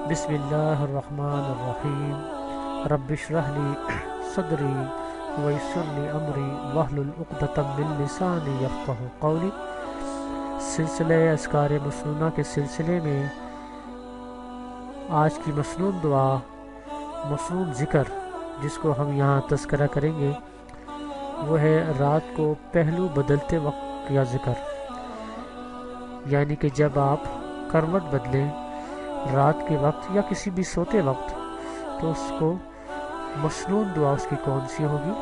بسم اللہ الرحمن الرحیم رب اشرح لی صدری ویسر لی امری واحلل عقدۃ من لسانی یفقہوا قولی۔ سلسلہ اذکار مسنونہ کے سلسلے میں آج کی مسنون دعا، مسنون ذکر جس کو ہم یہاں تذکرہ کریں گے، وہ ہے رات کو پہلو بدلتے وقت یا ذکر، یعنی کہ جب آپ کروٹ بدلیں رات کے وقت یا کسی بھی سوتے وقت، تو اس کو مسنون دعا اس کی کون سی ہوگی؟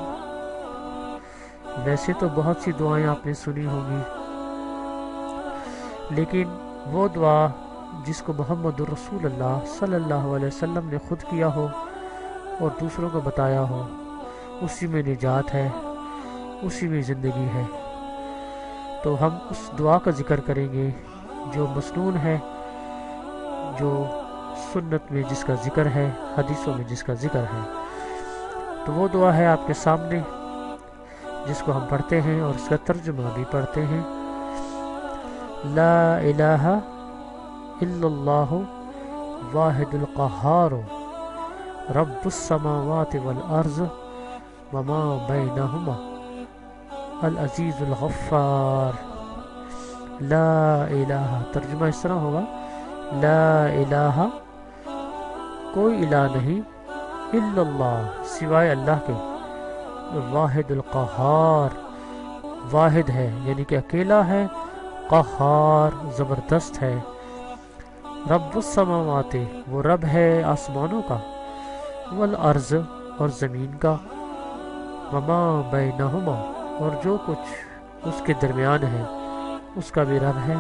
ویسے تو بہت سی دعائیں آپ نے سنی ہوں گی، لیکن وہ دعا جس کو محمد رسول اللہ صلی اللہ علیہ وسلم نے خود کیا ہو اور دوسروں کو بتایا ہو، اسی میں نجات ہے، اسی میں زندگی ہے۔ تو ہم اس دعا کا ذکر کریں گے جو مسنون ہے، جو سنت میں جس کا ذکر ہے، حدیثوں میں جس کا ذکر ہے۔ تو وہ دعا ہے آپ کے سامنے، جس کو ہم پڑھتے ہیں اور اس کا ترجمہ بھی پڑھتے ہیں۔ لا الہ الا اللہ واحد القہار رب السماوات والارض وما بینہما العزیز الغفار۔ لا الہ، ترجمہ اس طرح ہوگا، لا الہ، کوئی الہ نہیں، الا اللہ، سوائے اللہ کے، واحد القہار، واحد ہے یعنی کہ اکیلا ہے، قہار زبردست ہے، رب السماوات، وہ رب ہے آسمانوں کا، والارض اور زمین کا، وما بینہما، اور جو کچھ اس کے درمیان ہے اس کا بھی رب ہے،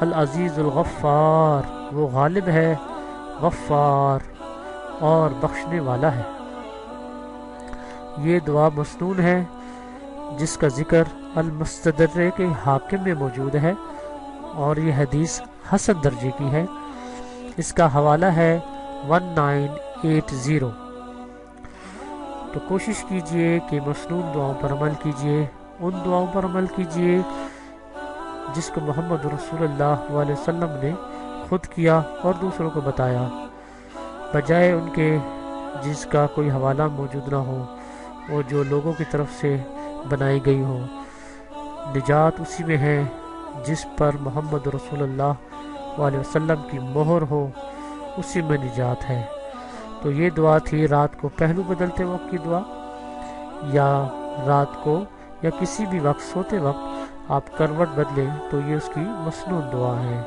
العزیز الغفار، وہ غالب ہے، غفار اور بخشنے والا ہے۔ یہ دعا مسنون ہے جس کا ذکر المستدرک کے حاکم میں موجود ہے، اور یہ حدیث حسن درجے کی ہے۔ اس کا حوالہ ہے 1980۔ تو کوشش کیجئے کہ مسنون دعاؤں پر عمل کیجئے، ان دعاؤں پر عمل کیجئے جس کو محمد رسول اللہ علیہ وسلم نے خود کیا اور دوسروں کو بتایا، بجائے ان کے جس کا کوئی حوالہ موجود نہ ہو اور جو لوگوں کی طرف سے بنائی گئی ہو۔ نجات اسی میں ہے جس پر محمد رسول اللہ علیہ وسلم کی مہر ہو، اسی میں نجات ہے۔ تو یہ دعا تھی رات کو پہلو بدلتے وقت کی دعا، یا رات کو یا کسی بھی وقت سوتے وقت آپ کروٹ بدلیں تو یہ اس کی مسنون دعا ہے۔